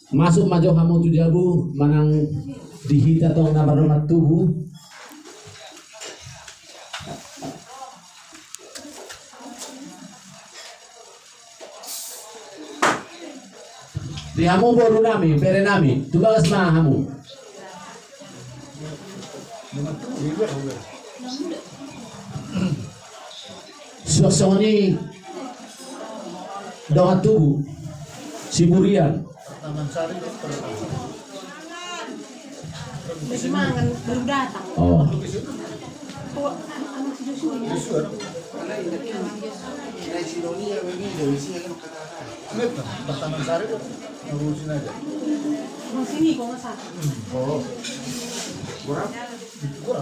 masuk majo hamu tujabu manang dihita tong nama tubuh di hamu baru nami bere nami tubagas ma hamu suasoni doa tubuh Siburian Semangat baru datang. oh Sini kok nggak salah.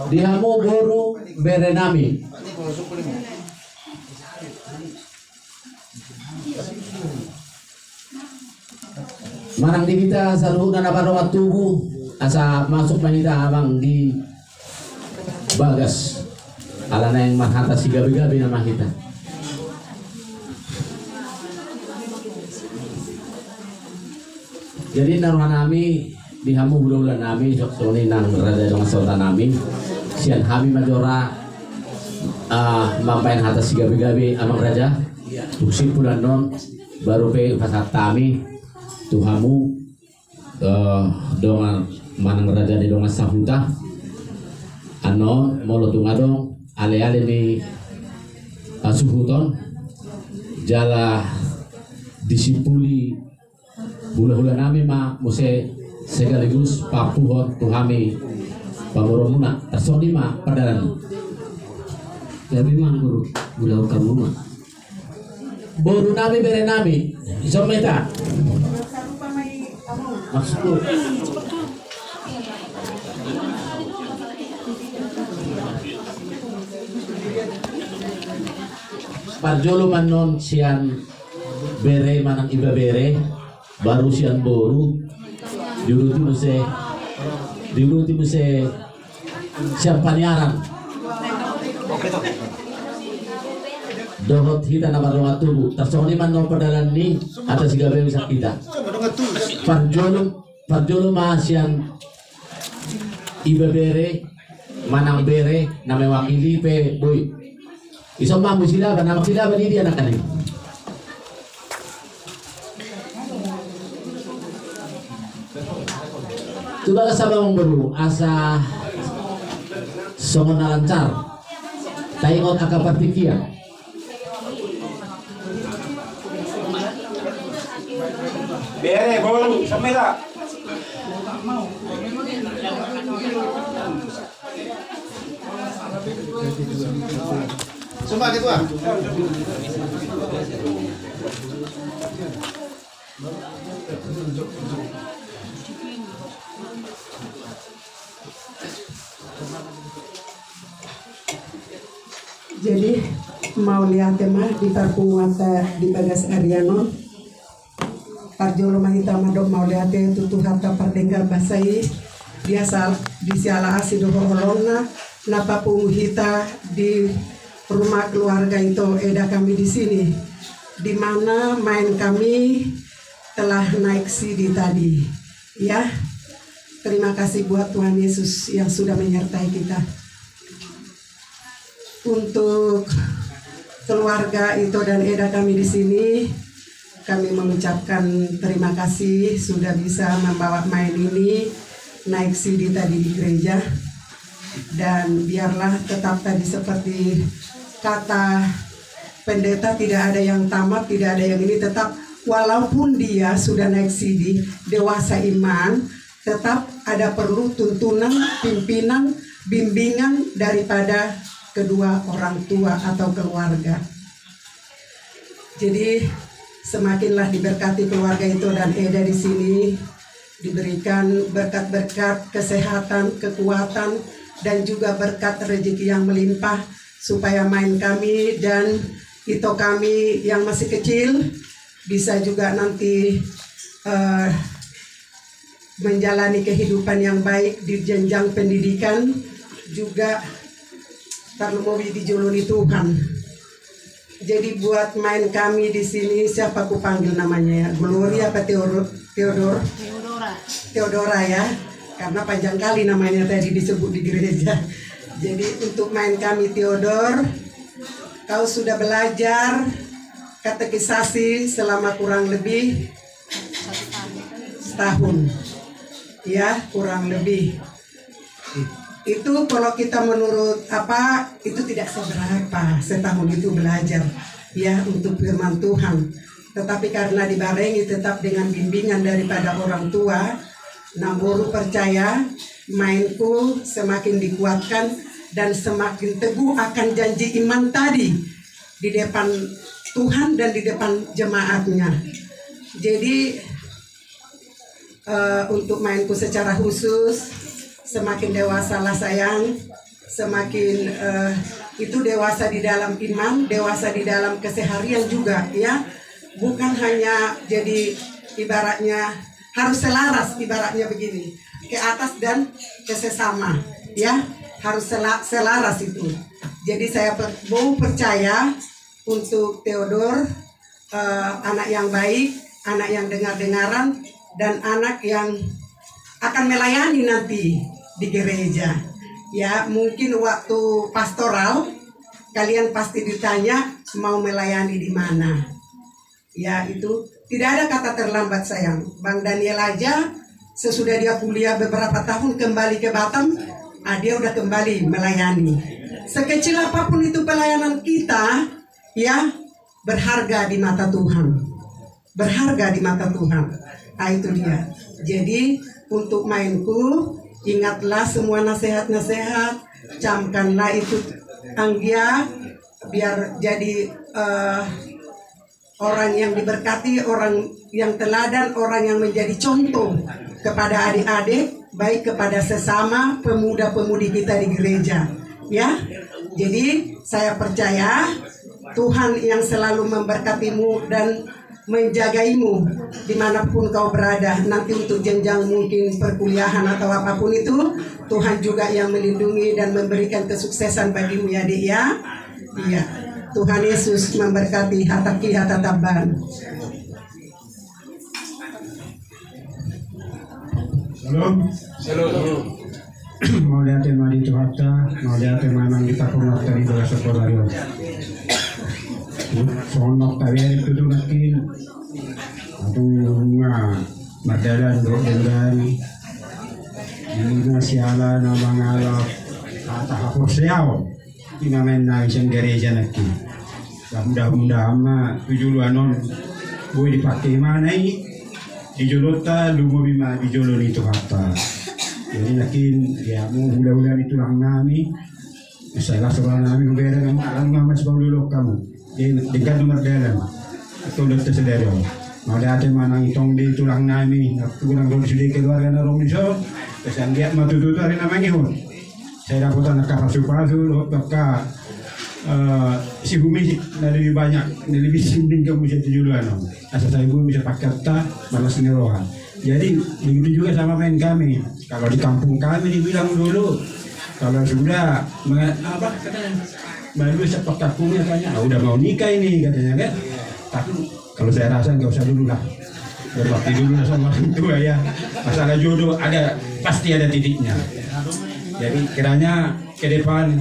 di hamu baru bere nami manang di kita saluran apa rawat tubuh asa masuk manita abang di bagas alana yang mahata si gabi-gabi nama kita jadi naruhan nami di hamu bulan nami soni nang rada dengan sautan nami sian hami majora mampain hata si gabi-gabi amang raja tuksi bulan non baru pe pasat tami tuhamu dongan manang raja di dongan sahuta ano molo tungadong ale-ale ni suhuton jala disipuli hula-hula nami ma muse segaligus papuhon tuhami pamoromuna tersoni ma padaran ya memang guru bulau kamu ma boru nami bere nami isometa maksudku parjolo manon sian bere manang iba bere baru sian boru diuruti muse sian paniaran dohot kita nama doa tubuh tersoni manon padalan ni atas gawe bisa kita parjolo masian iba bere manang bere nama wakili pe boy iso mambu sila nama sila ini dia anak kanin tuba sabang baru asa songon lancar taingon akapartikia bere baru sampai tak sumpah gitu ah jadi mau lihat mah di Parpunguata di Bagas Ariano Parjolo mahita madok mau lihat tutuh harta pardengga basai biasa disiala asido holona napa punguhita di rumah keluarga itu eda kami di sini di mana main kami telah naik CD tadi ya terima kasih buat Tuhan Yesus yang sudah menyertai kita untuk keluarga itu dan eda kami di sini kami mengucapkan terima kasih sudah bisa membawa main ini naik CD tadi di gereja dan biarlah tetap tadi seperti kata pendeta tidak ada yang tamat tidak ada yang ini tetap walaupun dia sudah naik CD dewasa iman tetap ada perlu tuntunan pimpinan bimbingan daripada kedua orang tua atau keluarga jadi semakinlah diberkati keluarga itu dan Eda di sini diberikan berkat-berkat kesehatan, kekuatan dan juga berkat rezeki yang melimpah supaya main kami dan itu kami yang masih kecil bisa juga nanti menjalani kehidupan yang baik di jenjang pendidikan juga perlu mau dijuluni Tuhan. Jadi buat main kami di sini, siapa aku panggil namanya ya? Gloria apa Theodora? Theodora ya, karena panjang kali namanya tadi disebut di gereja. Jadi untuk main kami Theodor, kau sudah belajar katekisasi selama kurang lebih setahun, ya kurang lebih. Itu kalau kita menurut apa itu tidak seberapa setahun itu belajar ya untuk firman Tuhan. Tetapi karena dibarengi tetap dengan bimbingan daripada orang tua, Namboru percaya mainku semakin dikuatkan dan semakin teguh akan janji iman tadi di depan Tuhan dan di depan jemaatnya. Jadi untuk mainku secara khusus, semakin dewasalah sayang, semakin itu dewasa di dalam iman, dewasa di dalam keseharian juga ya. Bukan hanya jadi ibaratnya harus selaras, ibaratnya begini, ke atas dan ke sesama ya, harus selaras itu. Jadi saya mau percaya untuk Theodor anak yang baik, anak yang dengar-dengaran, dan anak yang akan melayani nanti di gereja ya. Mungkin waktu pastoral kalian pasti ditanya mau melayani di mana ya. Itu tidak ada kata terlambat sayang. Bang Daniel aja sesudah dia kuliah beberapa tahun kembali ke Batam, dia udah kembali melayani. Sekecil apapun itu pelayanan kita ya, berharga di mata Tuhan, berharga di mata Tuhan. Itu dia. Jadi untuk mainku, ingatlah semua nasihat-nasihat, camkanlah itu Anggia, biar jadi orang yang diberkati, orang yang teladan, orang yang menjadi contoh kepada adik-adik, baik kepada sesama pemuda-pemudi kita di gereja. Ya, jadi saya percaya Tuhan yang selalu memberkatimu dan menjagaimu dimanapun kau berada. Nanti untuk jenjang mungkin perkuliahan atau apapun itu, Tuhan juga yang melindungi dan memberikan kesuksesan bagimu ya Dik ya. Iya, Tuhan Yesus memberkati hataki hatataban. Shalom. Mau lihat mari Tuhata, mau lihat manang kita kumar tadi doa sekolah yo. Sonok tadi itu tuh nakin. Aduh madalan do dendari. Ini siala na mangalap kata hapus siaw. Inamen na isang gereja nakin. Mudah-mudahan mah tujuan non boleh dipakai mana ini? Dijolota lumobi mah dijolon itu apa? Jadi nakin ya mau hula-hula itu lang nami. Saya seorang nami berbeda kamu alam ngamas baululok kamu. Dekat nomor dalam. Itu udah tersedar. Mau ada mana itong di tulang nami. Aku bilang kalau sudah keluarga narong di so. Terus yang dia matu-tutu hari namanya hon. Saya dapat anak kapasu-pasu, kakak si bumi dari banyak, lebih sinding kamu bisa tujuan. Asal saya bumi bisa pakai kata balas nerohan. Jadi begitu juga sama main kami. Kalau di kampung kami dibilang dulu, kalau sudah apa katanya, baru sepak kampungnya tanya, udah mau nikah ini katanya kan. Tapi kalau saya rasa nggak usah dulu lah. Berbakti dulu sama orang tua ya. Masalah jodoh ada, pasti ada titiknya. Jadi kiranya ke depan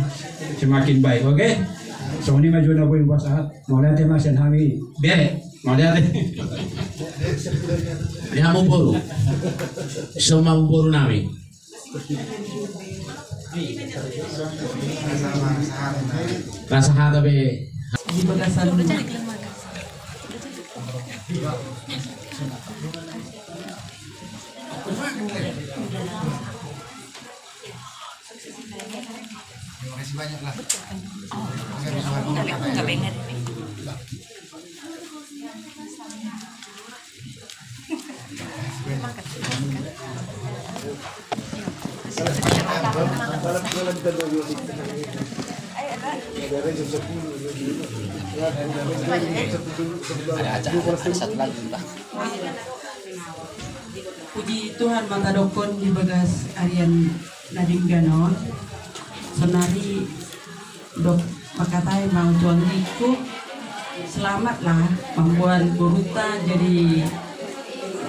semakin baik, oke? So ini maju na boy saat mau lihat mas yang kami bere mau lihat Dia mau buru, semua buru nami. Rasa hati be. Di bagasan Terima kasih banyak lah. Puji Tuhan mangga dokon di bagas Arian Nadim Ganon. Senari dok makatai mau tuan riku selamatlah membuat Boruta jadi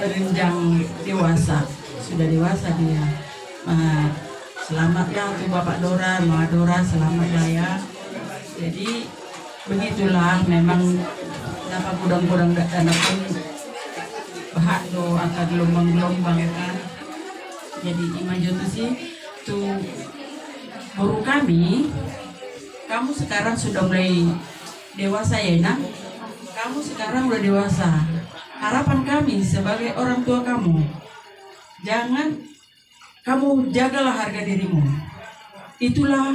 berenjang dewasa, sudah dewasa dia. Selamatlah tuh Bapak Dora, Mama Dora, selamatlah ya. Jadi begitulah memang kenapa gudang-gudang dana pun bahak do akan gelombang-gelombang kan. Jadi imajun sih tuh guru kami, kamu sekarang sudah mulai dewasa ya nak, kamu sekarang udah dewasa. Harapan kami sebagai orang tua kamu, jangan kamu jagalah harga dirimu, itulah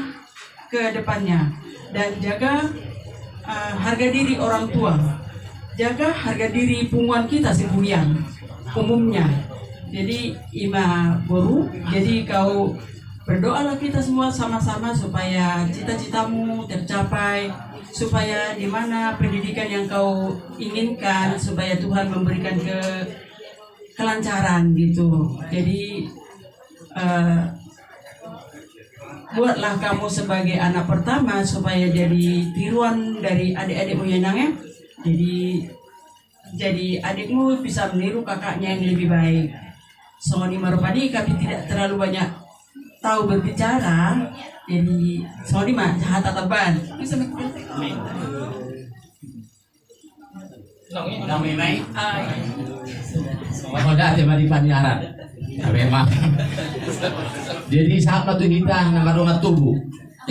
ke depannya, dan jaga harga diri orang tua, jaga harga diri punguan kita sebuyan umumnya. Jadi ima guru, jadi kau berdoalah kita semua sama-sama supaya cita-citamu tercapai, supaya di mana pendidikan yang kau inginkan, supaya Tuhan memberikan kelancaran gitu. Jadi buatlah kamu sebagai anak pertama supaya jadi tiruan dari adik-adikmu ya Nang ya. Jadi adikmu bisa meniru kakaknya yang lebih baik. Soni Marupani kami tidak terlalu banyak tahu berbicara, jadi Soni mah jahat taban. Mahoda tema di panyaran. Memang. Jadi sahabat tu kita nama dongat tubuh.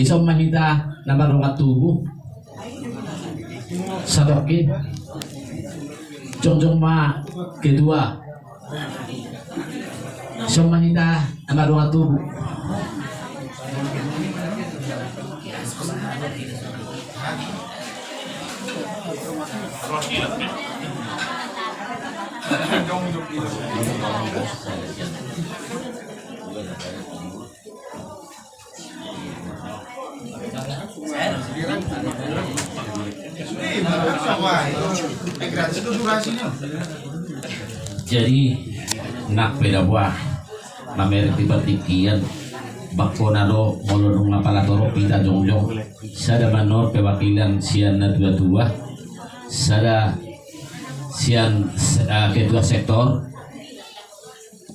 Isom mahita nama dongat tubuh. Sadoki. Jongjong ma kedua. Isom mahita nama dongat tubuh. Jadi nak beda buah mamer tiba-tikian bakonado molonong ngapalatoro pita jongjong sada manor pewakilan sian na dua-dua sada sian kedua sektor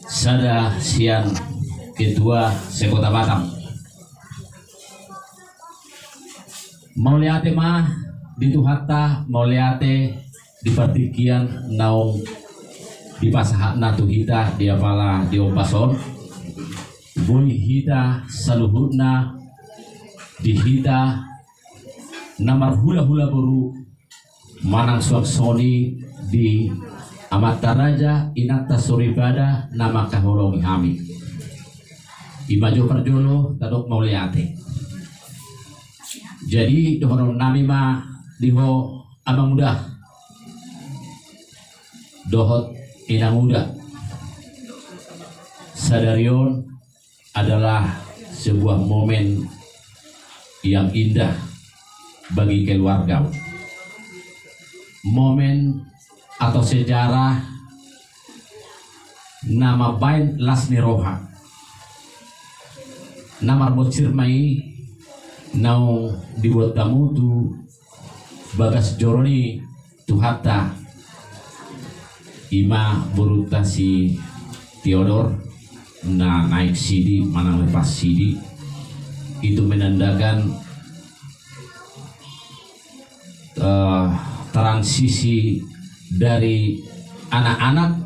sada sian kedua sekota Batam mau liate mah dituhatta mau liate di partikian naung di pasahat natu hita dia pala di ompason boy hita saluhutna di hita namar hula-hula buru manang soni di Amata Raja inakta suribada nama kahologi kami imajo perjolo tadok mauliate. Jadi dohoron nami ma diho abang muda dohot inang muda sadarion adalah sebuah momen yang indah bagi keluarga, momen atau sejarah nama bain lasni roha nama bocir mai nau dibuat tamu tu bagas joroni tu hatta ima beruta si Theodor na naik sidi mana lepas sidi itu menandakan transisi dari anak-anak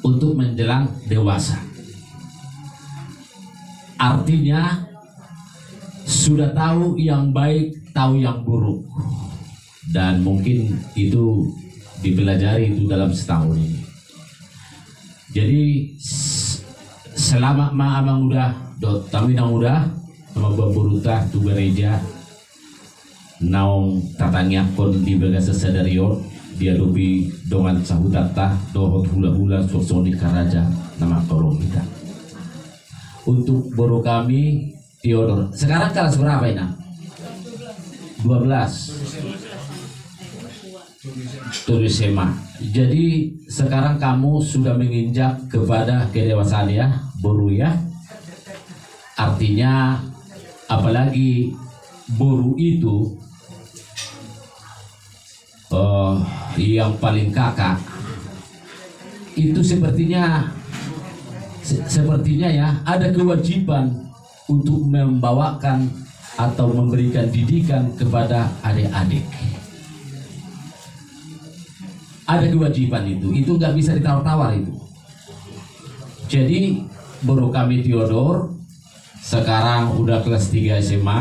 untuk menjelang dewasa. Artinya sudah tahu yang baik, tahu yang buruk, dan mungkin itu dipelajari itu dalam setahun ini. Jadi selama abang udah taminang udah sama beruta tu gereja naung tatangnya kon di bagasa sadario dia lebih dengan sahutata dohot hula-hula sosoni karaja nama tolong kita untuk boru kami Theodor sekarang kelas berapa ini? 12 tulis SMA. Jadi sekarang kamu sudah menginjak kepada kedewasaan ya boru ya. Artinya apalagi boru itu yang paling kakak itu sepertinya ya ada kewajiban untuk membawakan atau memberikan didikan kepada adik-adik. Ada kewajiban itu nggak bisa ditawar-tawar itu. Jadi guru kami Theodor sekarang udah kelas 3 SMA.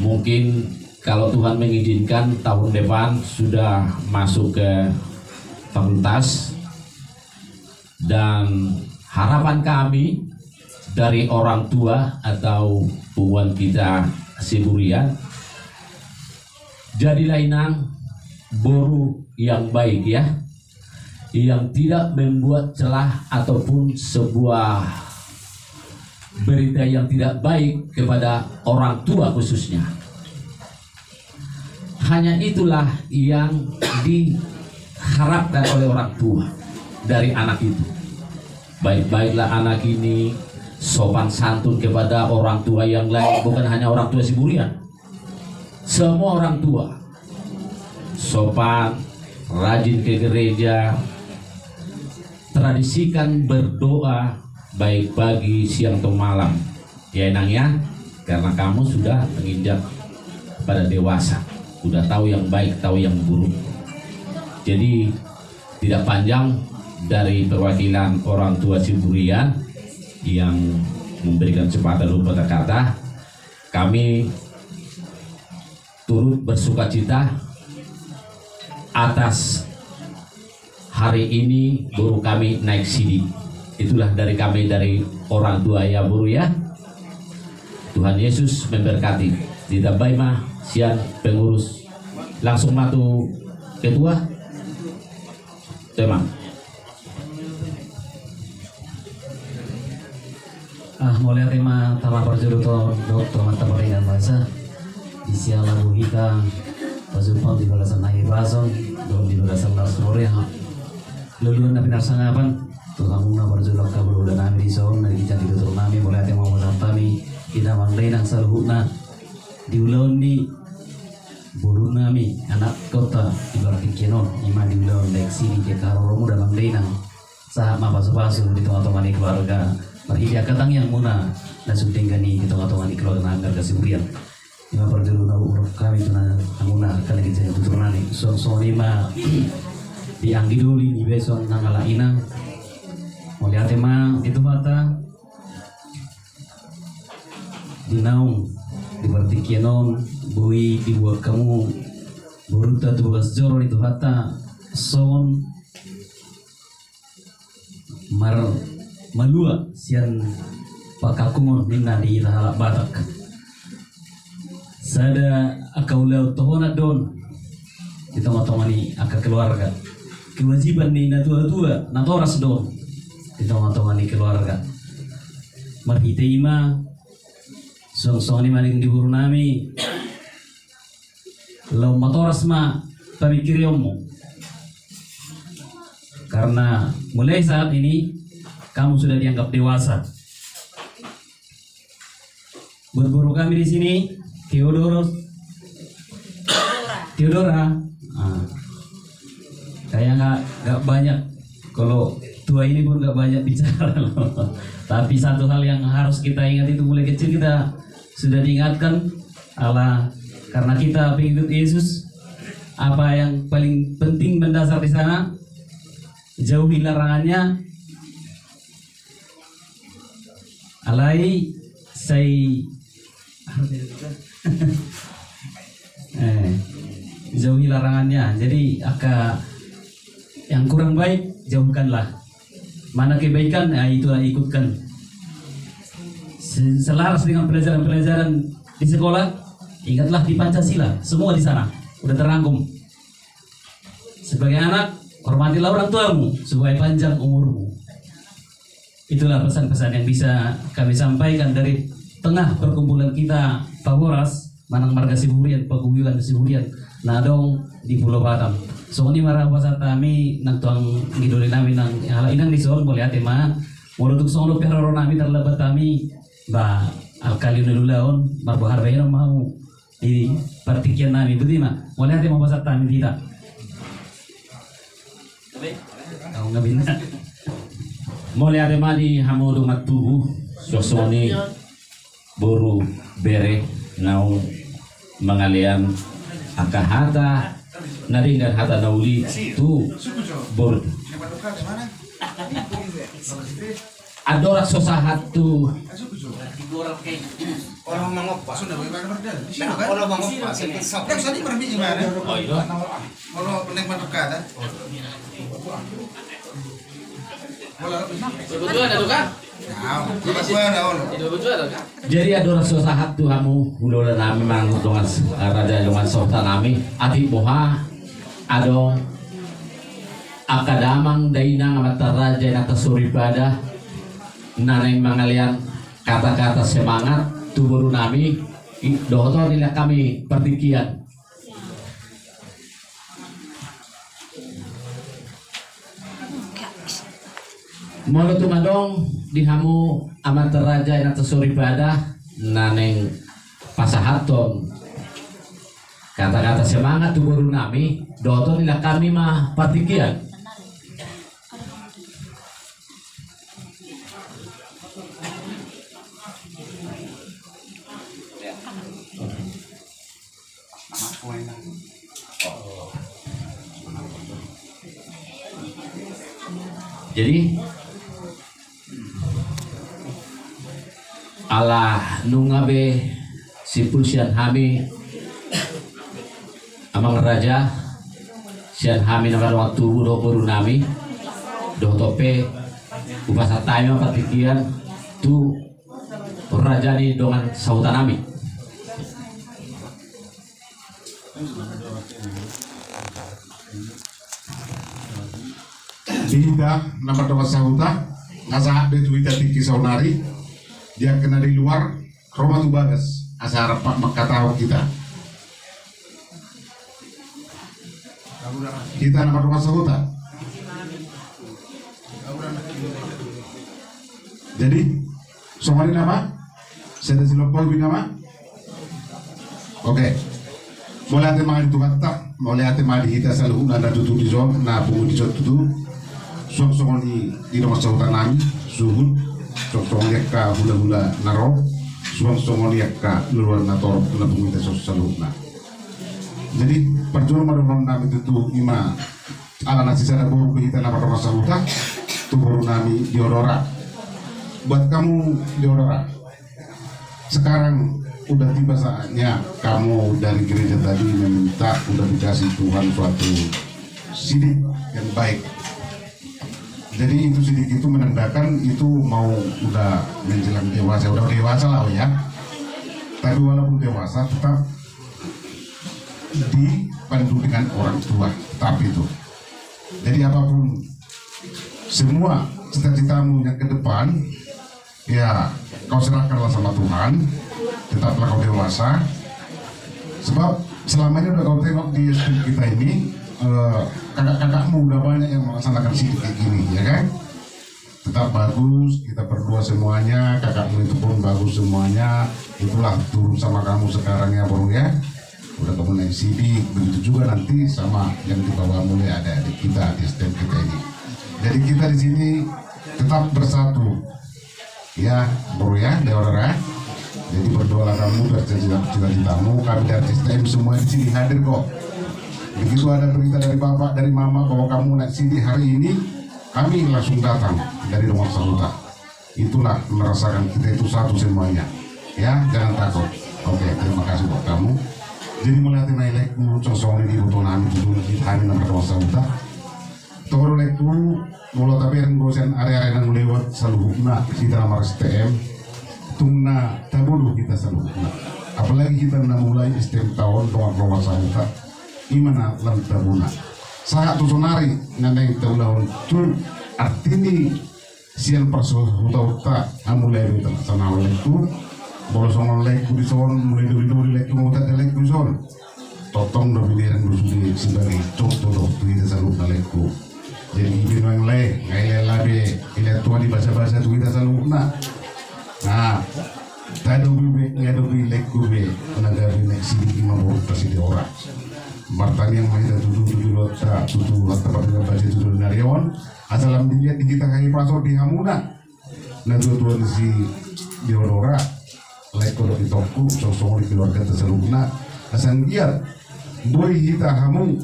Mungkin kalau Tuhan mengizinkan tahun depan sudah masuk ke fakultas. Dan harapan kami dari orang tua atau hubungan kita Siburian, jadilah inang guru yang baik ya, yang tidak membuat celah ataupun sebuah berita yang tidak baik kepada orang tua khususnya. Hanya itulah yang diharapkan oleh orang tua dari anak itu. Baik-baiklah anak ini sopan santun kepada orang tua yang lain, bukan hanya orang tua Siburian, semua orang tua sopan, rajin ke gereja, tradisikan berdoa baik pagi, siang atau malam ya Enang ya, karena kamu sudah menginjak pada dewasa, sudah tahu yang baik, tahu yang buruk. Jadi tidak panjang dari perwakilan orang tua Siburian yang memberikan kesempatan untuk berkata, kami turut bersukacita atas hari ini guru kami naik CD. Itulah dari kami, dari orang tua ya guru ya. Tuhan Yesus memberkati. Tidak baik mah sian pengurus langsung matu ketua tema. Mulai terima tama perjuruto dokter mata peringan bahasa isi lagu kita pasupang di balasan naik bason don di balasan sore ha luluan na pinarsangapan Tuhan muna perjulak kabulu dan nami di soong na kita di dokter nami mulai tema masantami kita manglay ng salhuna di ulaw ni bulu nami anak kota ibarat kinon ima di ulaw leksi di karo muda manglay ng sa mapasu-pasu di tengah-tengah ni keluarga Marhidia katang yang muna na sudengani di tengah-tengah di keluarga nanggar Kasiburian. Ima perjuru na kami itu na muna kan lagi jadi tuturunani. So lima di anggiduli di besok nangala inang. Melihat emang itu mata di naung di bertikienon bui di buat kamu buruta tugas joro itu hata son malua sian pakakumon minna di rahalak batak sada akaulau tohona don di tengah-tengah ni aka keluarga kewajiban ni na tua-tua na toras don di tengah-tengah ni keluarga marhite ima song ni maling di buru nami lau matoras ma pamikiriomu karena mulai saat ini kamu sudah dianggap dewasa. Berguru kami di sini Theodora. Kayak nggak banyak. Kalau tua ini pun nggak banyak bicara. Tapi satu hal yang harus kita ingat itu mulai kecil kita sudah diingatkan karena kita pengikut Yesus. Apa yang paling penting mendasar di sana, jauhi larangannya. Alai saya jauhi larangannya. Jadi yang kurang baik jauhkanlah. Mana kebaikan itulah ikutkan. Selaras dengan pelajaran-pelajaran di sekolah, ingatlah di Pancasila, semua di sana udah terangkum. Sebagai anak, hormatilah orang tuamu supaya panjang umurmu. Itulah pesan-pesan yang bisa kami sampaikan dari tengah perkumpulan kita Paboras, Manang Marga Siburian, Paguyulan Siburian, Nadong di Pulau Batam. So ini marah pasal kami nang tuang ngidolin namin nang hala inang di soal boleh ate ma. Morutuk solo pero nami terlebat kami ba alkali nululaon marbahar bayar mau di pertikian nami betul mak boleh hati mau pasal tami tidak kau nggak bisa Mulai ada mali hamu dengan tubuh sosoni boru bere naung mengalian akahata nari dan hata nauli tu boru adora sosahat tu Orang mangoppa. Sudah bagaimana berdal? Di sini kan? Orang mangoppa. Yang tadi berbiji mana? oh iya Orang penikmat berkata. Betul ada tuh kan? jadi adora sosahat tu hamu udola nami mang dengan raja dengan sota nami ati boha adong akadamang dainang mata raja nata suribada naneng mangalian kata-kata semangat tuburu nami dohoto nila kami pertikian Molo tumadong dihamu amat raja nata suribada naneng pasahaton kata-kata semangat tuburu nami dohoto nila kami mah pertikian jadi Allah nungabe sipul sian hami amang raja sian hami nama waktu budo buru nami doh tope upasa tayo patikian tu raja ni dengan sautan nami Tidak nama doa sahuta nasa de tuita tiki saunari dia kena di luar Roma tu bagas asa harap makataw kita nama doa sahuta jadi somari nama saya silopol binama oke mulai ate mari tu kata mulai ate mari kita selalu nada tutu di zon na bungu di zon tutu sok di rumah sahuta nami suhun sok ka hula-hula naro sok ka luar nator na bungu kita sok saluna jadi perjuangan madon nami tutu ima ala nasi sada boru kita nama rumah sahuta tu boru nami diodora buat kamu diodora sekarang udah tiba saatnya kamu dari gereja tadi meminta udah dikasih Tuhan suatu sidik yang baik. Jadi itu sidik itu menandakan itu mau udah menjelang dewasa, udah dewasa lah ya. Tapi walaupun dewasa tetap dipandu dengan orang tua, tapi itu. Jadi apapun semua cita-citamu yang ke depan ya kau serahkanlah sama Tuhan. Tetaplah kau dewasa sebab selama ini udah kau tengok di kita ini kakak-kakakmu udah banyak yang melaksanakan sidik kayak gini ya kan, tetap bagus, kita berdua semuanya, kakakmu itu pun bagus semuanya, itulah turun sama kamu sekarang ya bro ya, udah kamu naik sidik, begitu juga nanti sama yang di bawah mulai ada adik kita di STM kita ini. Jadi kita di sini tetap bersatu ya bro ya, saudara. Jadi berdoalah kamu dari cita-citamu, kami dari STM semua di sini hadir kok. Begitu ada berita dari bapak, dari mama bahwa kamu naik sini hari ini, kami langsung datang dari rumah sahuta. Itulah merasakan kita itu satu semuanya. Ya, jangan takut. Oke, terima kasih buat kamu. Jadi mulai naik lekku, cosong ini butuh nami dulu kita nama rumah sahuta. Toro lekku, mulut tapi yang gosen area-area yang lewat selalu hukna kita nama STM. Tungna tabulu kita selalu hukna. Apalagi kita mulai STM tahun rumah sahuta. Imana lam tabuna sangat tusonari nandang taulahun tu artini sian perso uta amulai itu sana itu bolosong leku di son mulai dulu leku mau tak leku di son totong dulu dia yang bersudi sebagai contoh dokter kita selalu leku jadi ibu yang lain ngai labe ila tua di bahasa-bahasa tu kita selalu nah Tado bibe ngadobi lekube nagabi nek sidi imam presidi ora. Martani yang mahir tutu lota pada baca tutu narion asalam dilihat di kita kaki pasor di Hamuna nah tuan si diorora lekor di toko sosok di keluarga terselubna asan dia boy kita hamu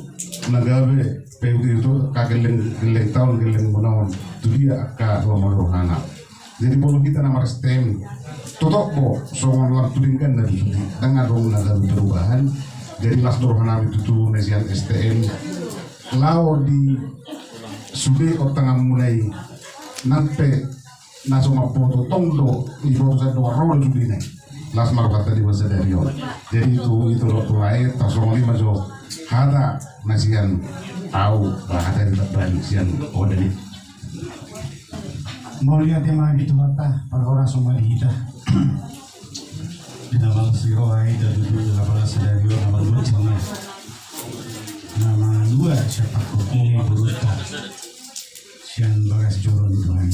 nagabe PUD itu geleng tahun geleng menawan itu dia akak rohana jadi bolu kita nama stem totok bo songon lam tulingkan dari tengah dong nagabe perubahan jadi las rohana itu tuh nesian STM lao di sudah tengah mulai nanti nasoma foto tongdo di bawah dua rol sudah nih las marwata di masa dari jadi itu waktu lain tasong lima jo ada nasian tahu bahasa di tempat nasian order ini mau lihat yang lagi itu mata para orang semua di kita di nama Siroai dan dulu nama Sedario nama dua cuma nama dua siapa kopi beruta sian bagas joron tuan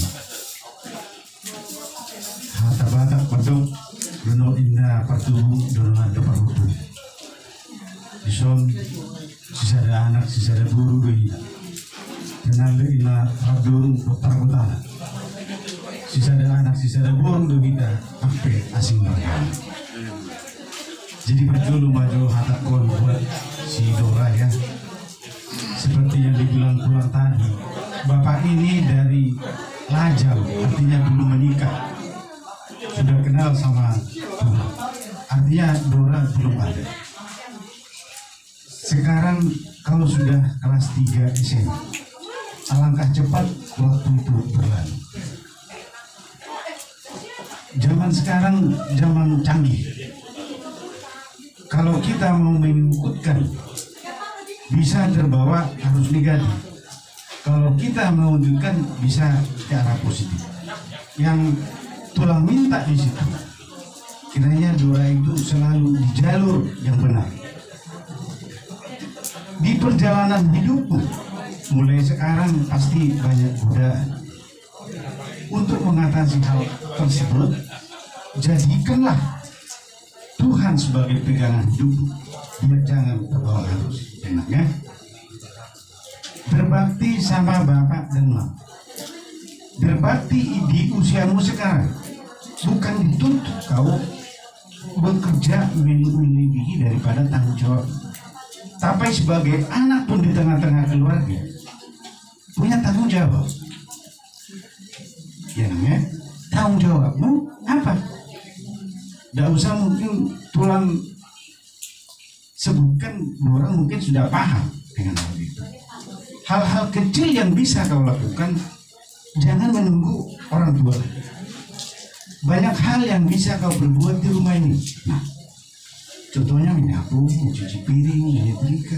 hata batak padok dono indah pertubuh dono ada pertubuh dison sisa ada anak sisa ada guru doi tenaga ina radurung putar-putar sisa ada anak sisa ada guru doi kita sampai asing mereka. Jadi berjulu maju hatakon buat si Dora ya. Seperti yang dibilang pulang tadi, bapak ini dari lajang, artinya belum menikah. Sudah kenal sama Dora, artinya Dora belum ada. Sekarang kalau sudah kelas 3 SMA, alangkah cepat waktu itu berlalu. Zaman sekarang zaman canggih. Kalau kita mau mengikutkan bisa terbawa harus negatif. Kalau kita mewujudkan bisa ke arah positif. Yang tulang minta di situ. Kiranya Dora itu selalu di jalur yang benar. Di perjalanan hidupmu, mulai sekarang pasti banyak godaan. Untuk mengatasi hal tersebut, jadikanlah Tuhan sebagai pegangan hidup, biar jangan terbawa arus. Enaknya berbakti sama bapak dan mak. Berbakti di usiamu sekarang, bukan dituntut kau bekerja melebihi daripada tanggung jawab. Tapi sebagai anak pun di tengah-tengah keluarga punya tanggung jawab. Ya namanya tanggung jawabmu apa? Tidak usah mungkin tulang sebutkan, orang mungkin sudah paham dengan hal itu. Hal-hal kecil yang bisa kau lakukan, jangan menunggu orang tua. Banyak hal yang bisa kau berbuat di rumah ini. Nah, contohnya menyapu, mencuci piring, menyetrika.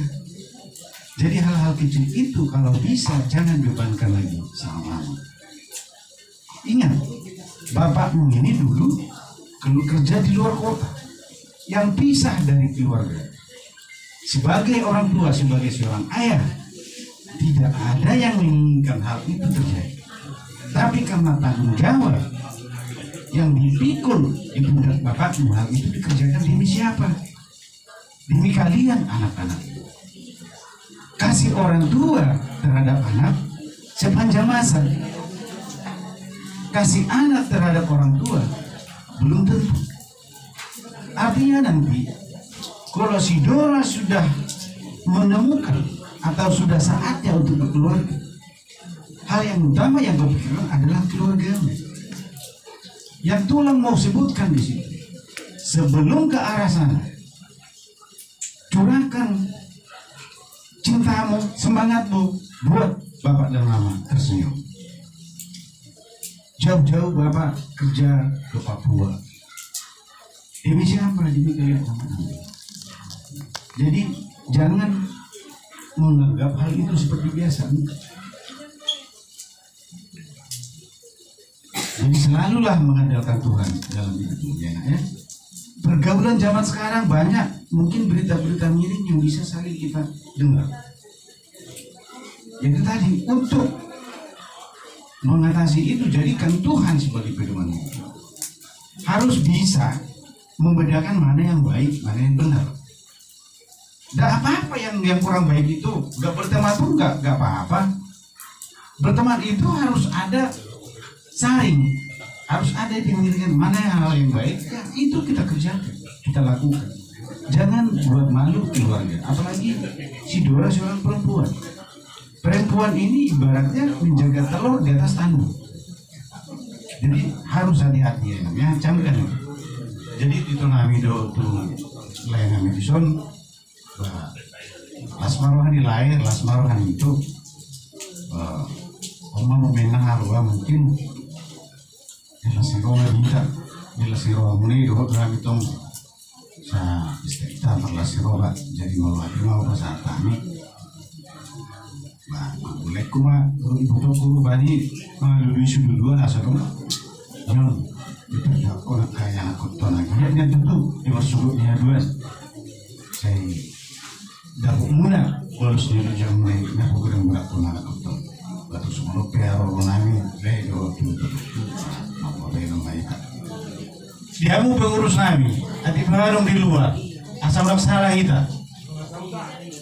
Jadi hal-hal kecil itu kalau bisa jangan bebankan lagi sama mama. Ingat, bapakmu ini dulu kalau kerja di luar kota yang pisah dari keluarga. Sebagai orang tua, sebagai seorang ayah, tidak ada yang menginginkan hal itu terjadi. Tapi karena tanggung jawab yang dipikul di pundak bapakmu, hal itu dikerjakan demi siapa? Demi kalian anak-anak. Kasih orang tua terhadap anak sepanjang masa. Kasih anak terhadap orang tua belum tentu. Artinya nanti kalau si Dora sudah menemukan atau sudah saatnya untuk berkeluarga, hal yang utama yang kau pikirkan adalah keluargamu. Yang tulang mau sebutkan di sini, sebelum ke arah sana, curahkan cintamu, semangatmu buat bapak dan mama tersenyum. Jauh-jauh bapak kerja ke Papua. Demi siapa? Demi kalian. Jadi jangan menganggap hal itu seperti biasa. Jadi selalulah mengandalkan Tuhan dalam hidupmu, ya. Pergaulan zaman sekarang banyak, mungkin berita-berita miring yang bisa saling kita dengar. Jadi tadi untuk mengatasi itu jadikan Tuhan sebagai pedoman. harus bisa membedakan mana yang baik, mana yang benar. Tidak apa-apa yang kurang baik itu, nggak berteman tuh nggak apa-apa. Berteman itu harus ada saring, harus ada pemilihan mana hal yang baik, ya itu kita kerjakan, kita lakukan. Jangan buat malu keluarga, apalagi si Dora seorang perempuan. Perempuan ini ibaratnya menjaga telur di atas tanduk. Jadi harus hati-hati ya, camkan. Jadi itu nami do tuh lain nami dison, lasmarohan di lahir, lasmarohan itu, oma memenang harua mungkin, dilasiro kita, dilasiro muni do kami tong, sa istiqta terlasiro lah, jadi mau pasal kami. Nah, boleh kuma ibu toko bani lebih sudah dua asal rumah. Yon, itu aku nak kaya aku tuh lagi. Dia tentu di masuknya dua. Saya dapat muna harus jadi jamu ini. Aku kurang berat pun aku tuh. Batu semua pero nami ledo tu. Apa ledo mereka. Dia mau pengurus nami. Hati pengarung di luar. Asal orang salah kita.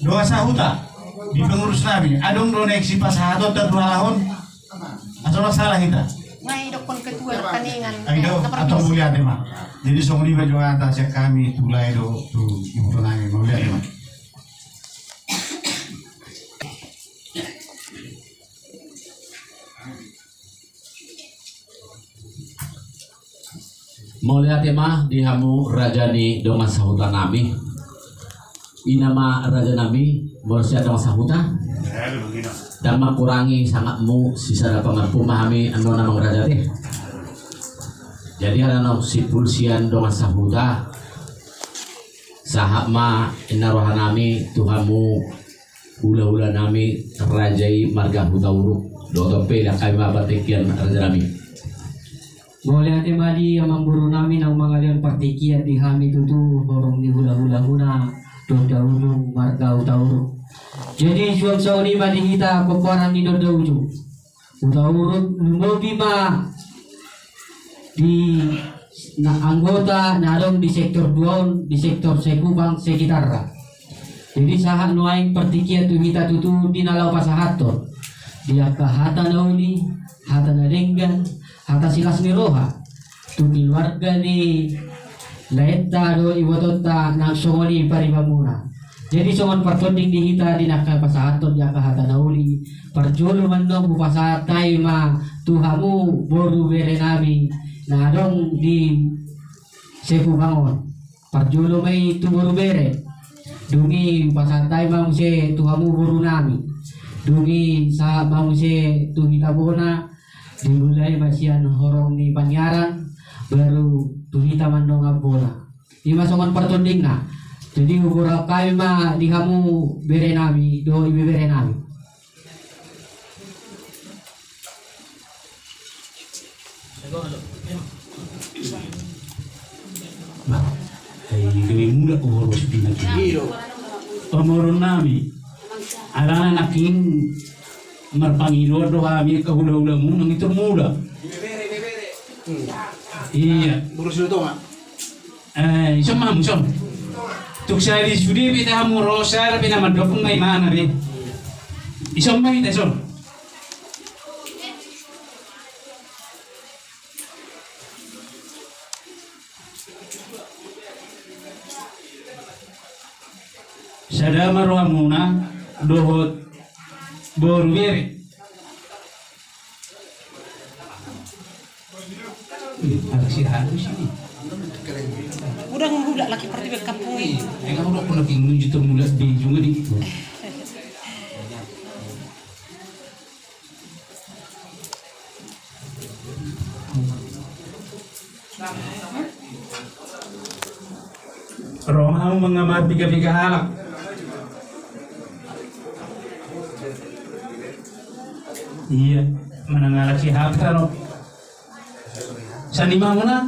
Doa sahuta. Di pengurus nabi, adong doneksi pas hatot dan tahun atau salah kita. Ngai dokon ketua kaningan. Ayo atau mulia deh mah. Jadi semua di baju atas ya kami tulai do tu ibu nami mulia deh mah. Mulia tema dihamu rajani dong sahutan nami. Inama raja nami berusia dong sahutan. Dan mengurangi sangatmu sisa dapat memahami anu nama raja teh. Jadi ada si pulsian dong sahutan. Sahab ma inarohan nami tuhamu ula-ula nami rajai marga hutauruk. Dotope dah kami mabatikian raja nami. Boleh hati madi yang memburu nami nang mangalian partikian di hami tutu borong di hula-hula huna doda ujung marga utauruk. Jadi suam sauri madi kita pepuaran di doda ujung utauruk lumbobi ma di anggota nadong di sektor duon di sektor sekubang sekitarra. Jadi sahat nuaing partikian tu kita tutu di nalau pasahator dia hata nauli hata nadenggan hata silas ni roha tu keluarga ni laeta do iwatota nang songoni paribamuna. Jadi songon partonding di hita di nakal pasahaton ya hata nauli parjolo mandong pasahatay ma tuhamu boru bere nami na dong di sepu bangon parjolo may tu boru bere dungi pasahatay ma muse tuhamu boru nami dungi sa muse tu hita bona dimulai masian horong ni panyaran baru tuhita mandong abola di masongan pertonding na jadi ukura kami ma di kamu bere nami do ibe bere nami gini muda urus pinagiro pamorong nami alana nakin marpangino do kami kahula-hula mo nang ito mula. Iya. Burus itu mah. Isom mam isom. Tuk sari sudi bita mo rosar bina madokong may mana be. Isom ba bita isom. Sada maruha muna dohot boru bere. Agak si halus ini. Udah ngudak laki pergi kampung ini. Enggak udah pun lagi ngunjuk termulas di juga di. Romamu mengamat tiga halak. Iya, menangalah si Habta no. Sanima muna?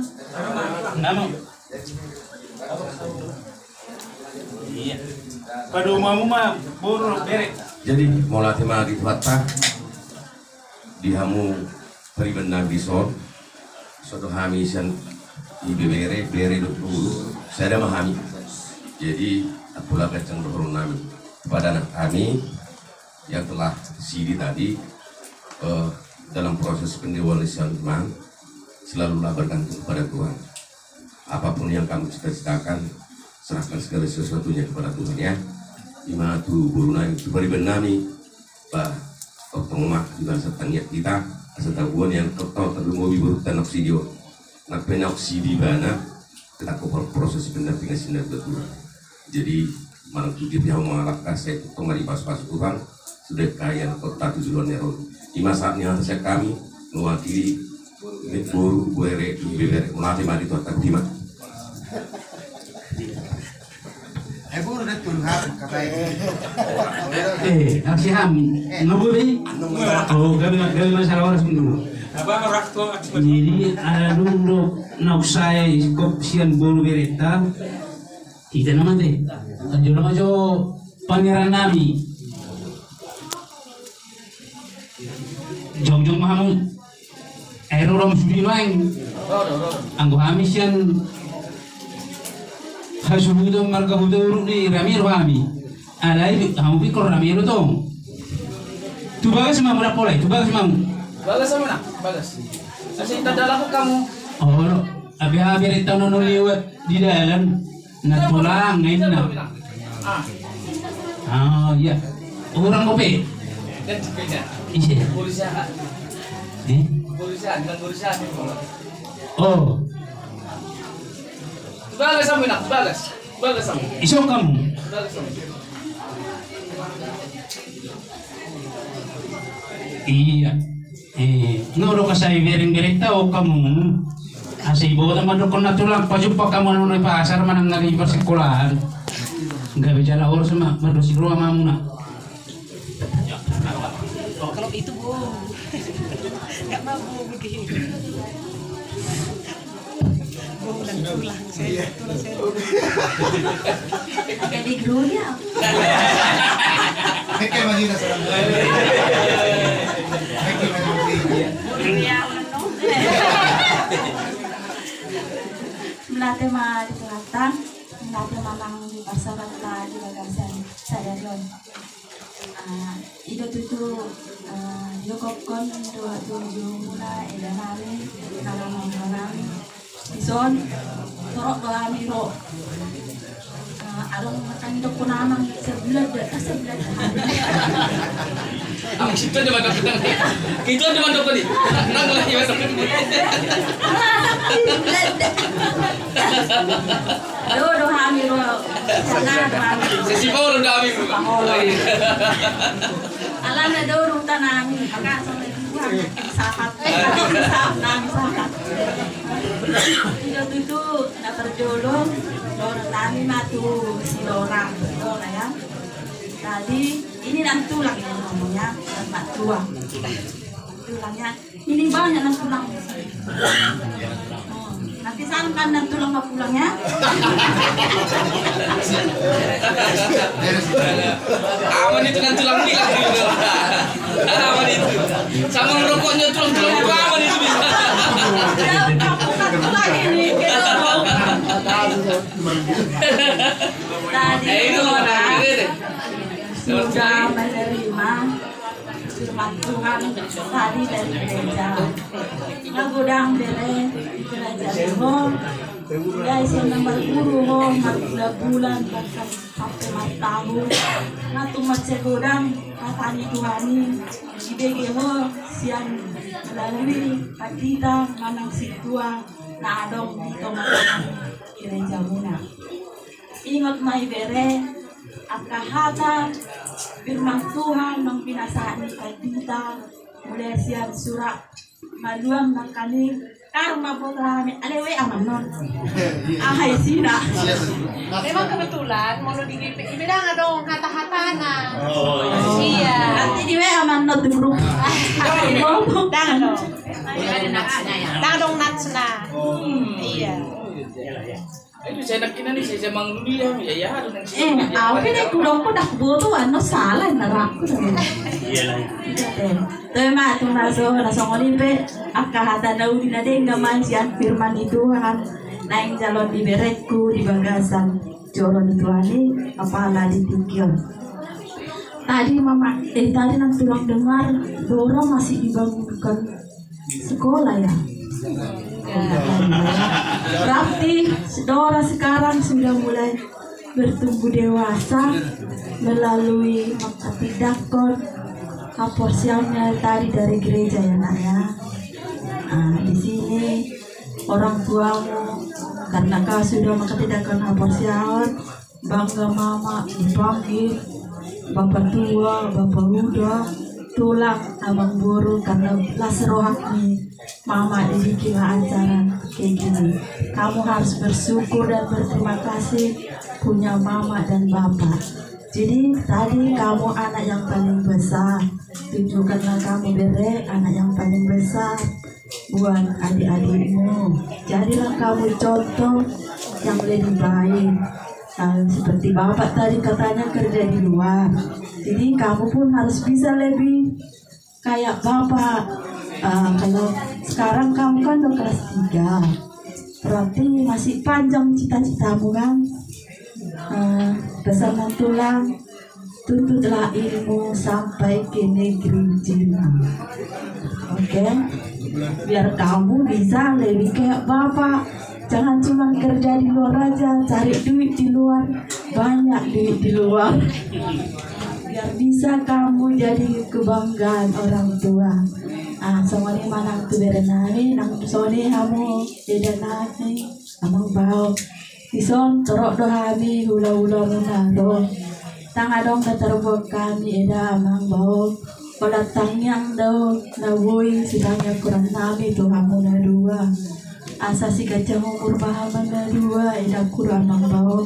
Namo. Iya. Pada umamu mah buruk bere. Jadi mulai tema di Fatah dihamu peribenang di Sol. Suatu hamisan di bere dulu saya ada memahami. Jadi akulah kacang berhormat kepada anak kami yang telah sidi tadi dalam proses pendewasaan iman selalulah bergantung kepada Tuhan. Apapun yang kamu cita-citakan, serahkan segala sesuatunya kepada Tuhan ya. Ima tu buruna itu beri benami bah otongma juga setangnya kita asatabuan yang total terlalu berurutan oksidio nak penoksidi bana kita proses pendampingan sinar Tuhan. Jadi malam itu dia mengalahkan saya tong dari pas-pas Tuhan sudah kaya kota tujuan Neron. Ima saatnya saya kami mewakili Buru Buere Bibere melatih mari itu akan gimana? Buru udah turhat kata Aksiham ngabubi. Oh, kami masalah orang dulu. Jadi ada dulu nak saya ikut sian bulu berita. Kita nama deh. Anjur nama jo pangeran Nabi. Jong Mahamud. Aero rom sudi main. Anggo hamisian hasubudo marga budo di Ramiro kami. Alai kamu pikir Ramiro tong. Tu bagas mau nak polai, tu bagas mau. Bagas sama nak, bagas. Asal kita dalam kamu. Oh, abi itu nono lewat di dalam. Nak pulang ngain nak. Ah, ya. Orang kopi. Dan sepeda. Iya. Polisi. Polisi, bukan polisi. Oh. Bagas sama nak, bagas. Bagas sama. Isok kamu. Bagas sama. Iya. Nuro ka sa ibering berita o kamu. Asay ibo naman ko na tulang pajumpa kamu nung pasar man ang nalipas sekolahan. Enggak bicara oras sama madosigro ama muna. Kalau itu Bu, nggak mau Bu begini. Bu dan tulang saya. Jadi grunya. Kayak Madinah sekarang. Melatih mah di selatan, melatih mamang di pasar lah di Bagasan Sadarion. Itu Yokokon dua tujuh mula edanami nama ison torok doa miro. Along makan itu pun amang sebelah. Ang kita di mana kita? Kita di mana tadi? Nang lagi masuk. Do hamil Sesi power udah hamil. Alam na do rutan namin maka sampai buang sahat sahat itu na terjolong orang kami matu si Dora ya. Tadi ini dan tulang ya ngomongnya tempat tua. Tulangnya ini banyak dan tulang. Nanti sangkan dan tulang mau pulangnya. Aman itu kan tulang bilang. Aman itu. Sama rokoknya tulang aman itu bisa. Tadi orang sudah menerima firman Tuhan tadi dari gereja. Ngagudang bere di kerajaan Tuhan. Guys yang nomor guru udah bulan bahkan sampai tahun. Ngatu macet godang katani Tuhani di BGH sian melalui patita manang situa na adong tomat gereja muna. Ingat mai bere akahata firman Tuhan nang pinasaan kita mulai siang surat maluam nakani karma potrami alewe amanon ahai sina. Memang kebetulan mau di bilang dong kata-kata na. Iya. Nanti di WA amanon di grup. Dangan dong. Ada natsna ya. Dangan dong natsna. Iya. Itu saya nak kena nih saya mang dulu ya dengan aku ini kudokku dah butuh anu salah naraku Iya lah. Tema tu naso ngoni pe akahata daudi nade ngaman sian firman Tuhan naing jalon di berekku di bagasan joron Tuhan apalah dipikir. Tadi mama tadi nanti tulang dengar Dora masih dibangunkan sekolah ya. Berarti Dora sekarang sudah mulai bertumbuh dewasa melalui makati dakon kaporsialnya tadi dari gereja ya nak ya. Di sini orang tuamu karena kau sudah makati dakon kaporsial bangga mama dipanggil bapak tua, bapak muda, tulang abang buru karena belas rohani mama dibikin acara kayak gini. Kamu harus bersyukur dan berterima kasih punya mama dan bapak. Jadi tadi kamu anak yang paling besar, tunjukkanlah kamu bere anak yang paling besar buat adik-adikmu. Jadilah kamu contoh yang lebih baik. Seperti bapak tadi katanya kerja di luar, jadi kamu pun harus bisa lebih kayak bapak. Kalau sekarang kamu kan udah kelas 3, berarti masih panjang cita-citamu kan. Bersama tulang tuntutlah ilmu sampai ke negeri Cina. Oke? Biar kamu bisa lebih kayak bapak. Jangan cuma kerja di luar aja, cari duit di luar, banyak duit di luar. Biar bisa kamu jadi kebanggaan orang tua. Somoni manang tu berenani, nang soni kamu berenani, amang bau. Ison torok dohami hula-hula munado. Tangadong keterbok kami eda amang bau. Kolatang yang do, nawui sidangnya kurang nami tu kamu na dua. Asa si gajah umur pahaman na dua ida kurang mambaw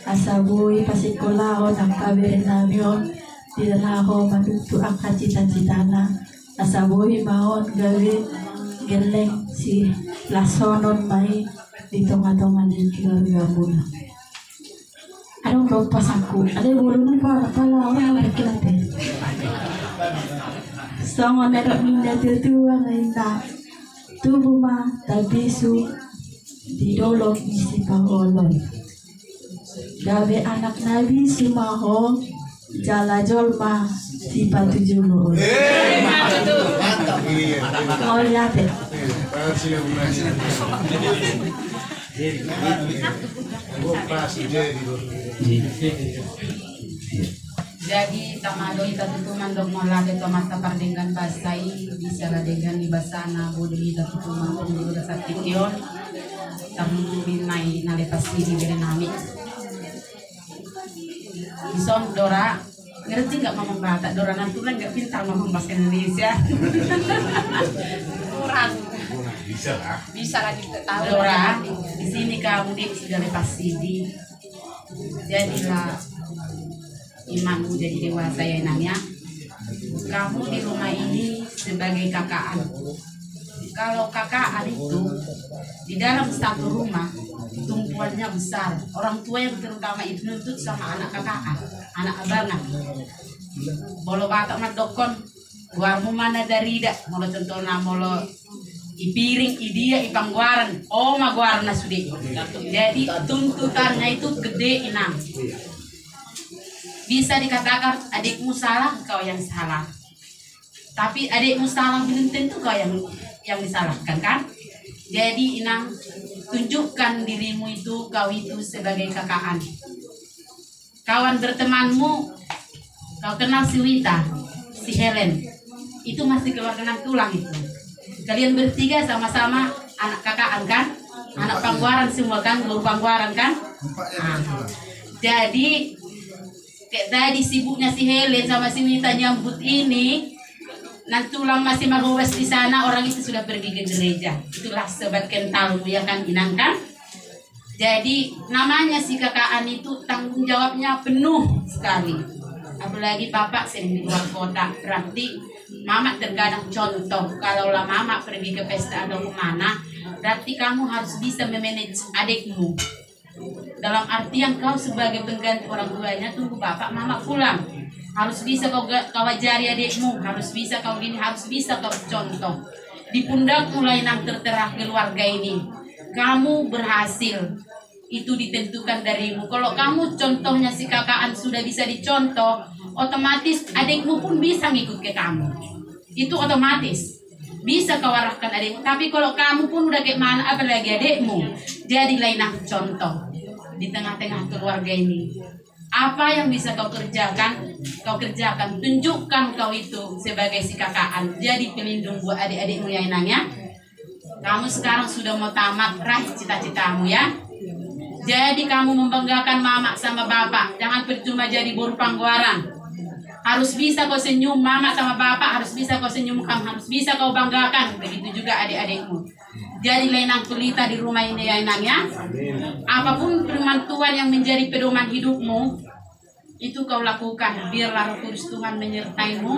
asa buhay pasikolao ng kabirin namin dinalaho matuto ang kacita-citana asa buhay mahon gawin geleng si lasonon may dito nga ng keluarga muna. Anong ropas aku? Ada bolong para pala orang laki-laki. Sangon na minda tutuwa ngayon na tubuh mah tabisu didolong isi pangolon. Gabe anak nabi sumaho jala jolma si batu julu. Mantap. Oh lihat deh. Jadi tamado ita tutuman dog molade tomata pardenggan basai bisa ladegan di basana budi ita tutuman dog di udah sakitiyon tamu binai nalepas di berenami. Ison Dora ngerti nggak ngomong Batak? Dora nantulan nggak pintar ngomong bahasa Indonesia. Kurang. Bisa lah kita tahu. Dora di sini kamu dik sudah lepas CD. Jadilah imanmu jadi dewasa ya Nanya. Kamu di rumah ini sebagai kakaan. Kalau kakaan itu di dalam satu rumah tumpuannya besar. Orang tua yang terutama itu nuntut sama anak kakaan, anak abangan. Bolo Batak madokon, guarmu mana dari dak? Molo contohna molo ipiring idia ipangguaran, oma guarna sudi. Jadi tuntutannya itu gede inang. Bisa dikatakan adikmu salah, kau yang salah. Tapi adikmu salah belum tentu kau yang disalahkan kan? Jadi inang tunjukkan dirimu itu kau itu sebagai kakaan. Kawan bertemanmu, kau kenal si Wita, si Helen, itu masih keluarga nang tulang itu. Kalian bertiga sama-sama anak kakaan kan? Anak pangguaran semua kan, guru pangguaran kan? Jadi kayak tadi sibuknya si Helen sama si Wita nyambut ini, nanti tulang masih maruas di sana, orang itu sudah pergi ke gereja. Itulah sobat kentalmu ya kan Inang kan? Jadi namanya si kakaan itu tanggung jawabnya penuh sekali. Apalagi bapak sering di luar kota, berarti mama terkadang contoh. Kalau lah mama pergi ke pesta atau kemana, berarti kamu harus bisa memanage adikmu. Dalam artian kau sebagai pengganti orang tuanya, tunggu bapak mama pulang. Harus bisa kau ajari adikmu, harus bisa kau gini, harus bisa kau contoh. Di pundak mulai nang tertera keluarga ini. Kamu berhasil, itu ditentukan darimu. Kalau kamu contohnya si kakaan sudah bisa dicontoh, otomatis adikmu pun bisa ngikut ke kamu. Itu otomatis bisa kau arahkan adikmu. Tapi kalau kamu pun udah kayak mana, apalagi adikmu, jadilah nak contoh di tengah-tengah keluarga ini. Apa yang bisa kau kerjakan, kau kerjakan. Tunjukkan kau itu sebagai si kakaan. Jadi pelindung buat adik-adikmu yang enaknya. Kamu sekarang sudah mau tamat, raih cita-citamu ya. Jadi kamu membanggakan mama sama bapak. Jangan percuma jadi buruh pangguaran. Harus bisa kau senyum mama sama bapak, harus bisa kau senyum kamu, harus bisa kau banggakan. Begitu juga adik-adikmu. Jadi lenang pelita di rumah ini ya enaknya. Apapun firman Tuhan yang menjadi pedoman hidupmu, itu kau lakukan. Biarlah Roh Kudus Tuhan menyertaimu.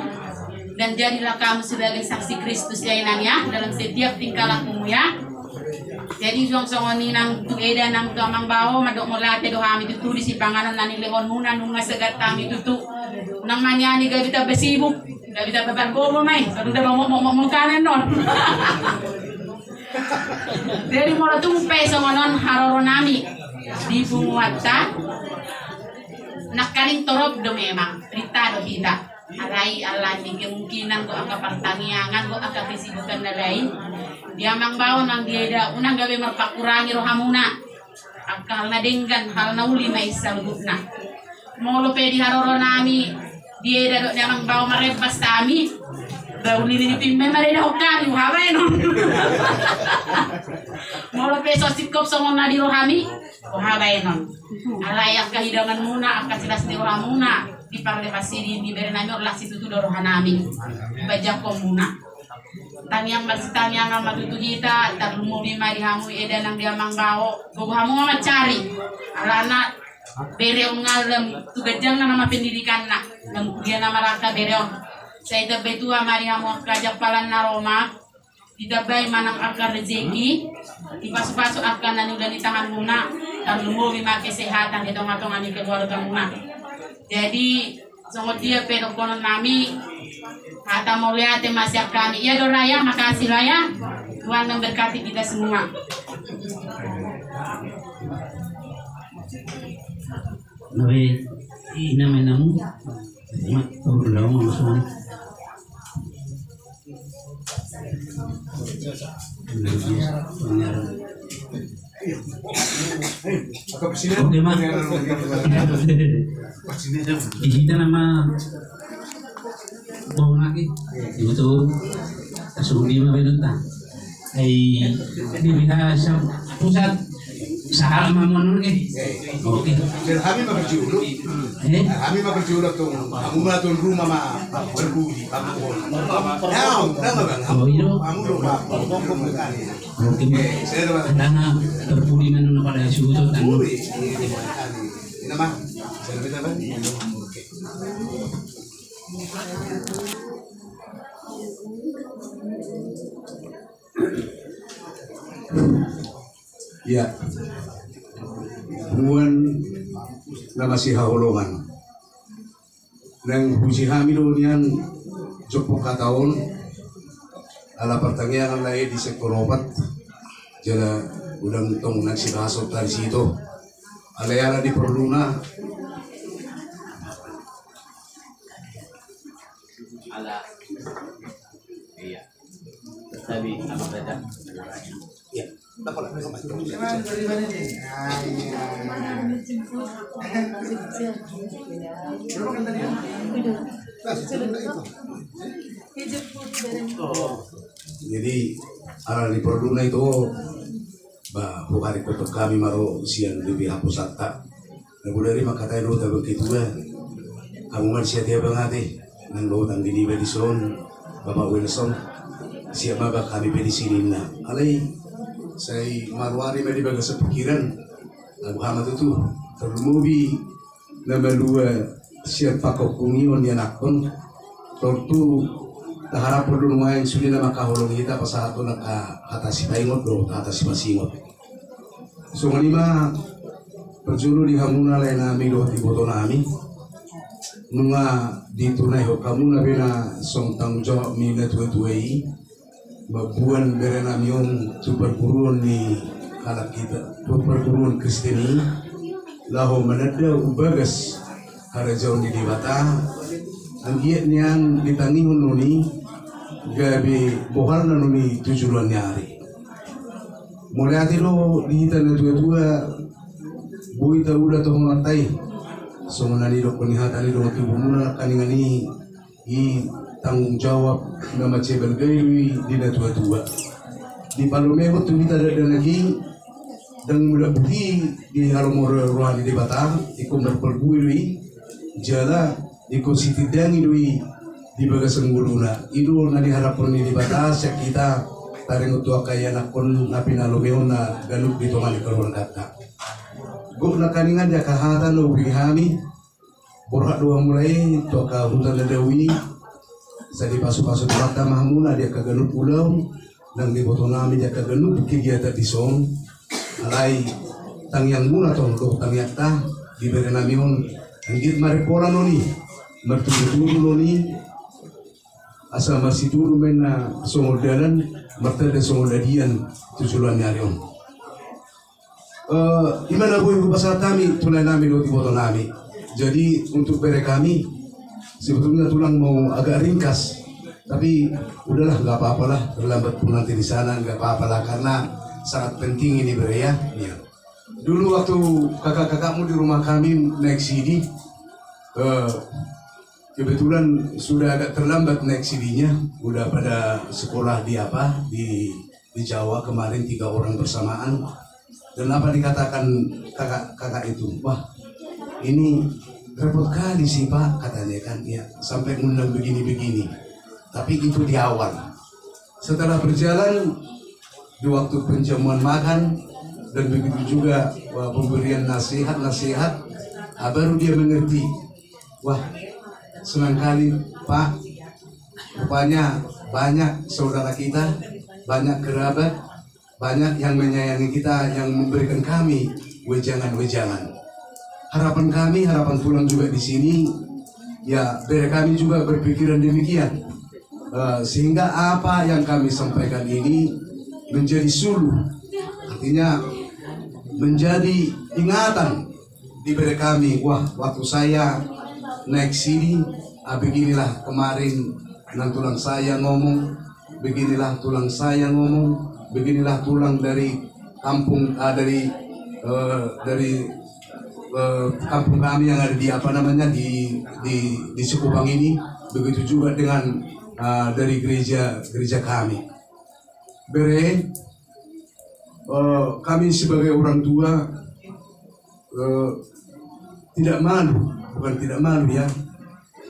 Dan jadilah kamu sebagai saksi Kristus ya enaknya dalam setiap tingkah lakumu ya. Jadi song-songoni nang tu eda nang tu amang bao madok molate do hami tu di si panganan nani lehon muna nunga segat kami tutu nang manyani gabita besibuk gabita babargomo mai sudah mau kanen non. Dari mula tumpe songonon haroro nami di Bunguata nakaring torop do memang rita do hita alai Allah di kemungkinan ko aka pertaniangan ko aka kesibukan na lain dia mang bawa nang dia da unang gawe merpakurangi rohamuna akal na denggan hal na uli may salugna molo pe di haroro nami dia da do dia mang bawa marebas tami bauli ni pimme mare da hokari hawe no molo pe so sikop songon na di rohami hawe no alayak kahidangan muna aka silas di rohamuna di parle pasiri di berenami orlas itu tu rohanami bajak komuna tangyang magsitanyang ang matutu kita tarlumo bima di hamu eda nang dia manggao gogo hamu nga macari alana bereong ngalam tugajang na nama pendidikan na nang dia nama raka bereong sa ita betua mari hamu kajak palan na Roma ditabay manang akar rezeki dipasu-pasu akan nani udah di tangan muna tarlumo bima kesehatan hitong-hitong ani keluarga muna. Jadi sangat dia pedok konon nami kata mau lihat masih kami ya Doraya makasih lah ya Tuhan memberkati kita semua. Nabi ina menamu mak berlalu masuk. Oke mak. Kita nama bau lagi itu asuh dia mah benar tak? Di bisa pusat saham mamon oke. Kami mah berjuluk. Kami mah berjuluk tuh. Kamu mah tuh rumah mah berbudi. Oh iya. Oke. Karena berbudi mana pada sudut dan. Nama. Ya, buwan na masihahulungan ng pusihamin niyan cukup kataon ala pertanyaan lain di sektor obat jala udang tong nagsinasok dari situ alayana di perluna ala iya tapi apa beda ya dapat jadi ala di perluna itu bukan ikut kami maro siang lebih hapus atta nabu dari makatay lo tabi begitu ya kamu man siya tiya bangati nang lootan di Edison Bapak Wilson siapa bak kami pedisinin na alay say marwari may di baga sa pikiran ang Muhammad itu terlumubi na malua siya pakokungion yan akon tortu taharap po lumayan suli na makahulong kita pa sa ato nakahatasi paingot do hatasi masingot so ngalima perjulu di hamuna lain nami do di boto nami nunga ditunai ho kamu na bena song tanggung jawab mi na tuai babuan bere nami om tu perguruan ni anak kita tu perguruan Kristeni laho menada ubagas hara jauh di bata anggiat niang ditangi nuni gabi bohar nuni tujuan nyari mulai hati lo di tanah tua bui ta udah toh ngatai so menani do penihatan do kibumuna kaningani i tanggung jawab nama cebel gawi di tua di Palomego tu kita ada lagi dan mudah bukti di harumor rohani di Batam ikut berperbui jala ikut siti dangi dui di bagasan guluna itu nadi harapan di Batam kita taring utua kaya nakon napinalomeo na galuk di tomani karuan kata guk na kaningan dia kahatan lo bihami borhak doang mulai toka hutan dadawi sadi pasu-pasu bata mahmuna dia kagalut pulau dan di botonami dia kagalut kegiatan di song alai tangyang muna tong do tangyata di berenamion anggit maripola noni mertulu noni asal masih dulu mena songol dalan martade songol dadian tujuan nyarion imana boy pasal kami tulai nami do tiboto nami jadi untuk bere kami sebetulnya tulang mau agak ringkas tapi udahlah nggak apa-apa lah terlambat pun nanti di sana nggak apa-apa lah karena sangat penting ini bere ya. Dulu waktu kakak-kakakmu di rumah kami naik CD kebetulan sudah agak terlambat naik CD-nya udah pada sekolah di Jawa kemarin 3 orang bersamaan. Dan apa dikatakan kakak itu, wah ini repot kali sih Pak katanya kan ya sampai undang begini-begini. Tapi itu di awal. Setelah berjalan di waktu penjamuan makan dan begitu juga pemberian nasihat baru dia mengerti. Wah senang kali Pak, rupanya banyak saudara kita, banyak kerabat, banyak yang menyayangi kita, yang memberikan kami wejangan-wejangan. Harapan kami, harapan tulang juga di sini, ya dari kami juga berpikiran demikian. Sehingga apa yang kami sampaikan ini menjadi suluh, artinya menjadi ingatan diberi kami. Wah, waktu saya naik sini, beginilah kemarin tulang saya ngomong, beginilah tulang saya ngomong. Beginilah tulang dari kampung dari kampung kami yang ada di di Sekubang ini. Begitu juga dengan dari gereja kami. Bere kami sebagai orang tua tidak malu, bukan tidak malu ya.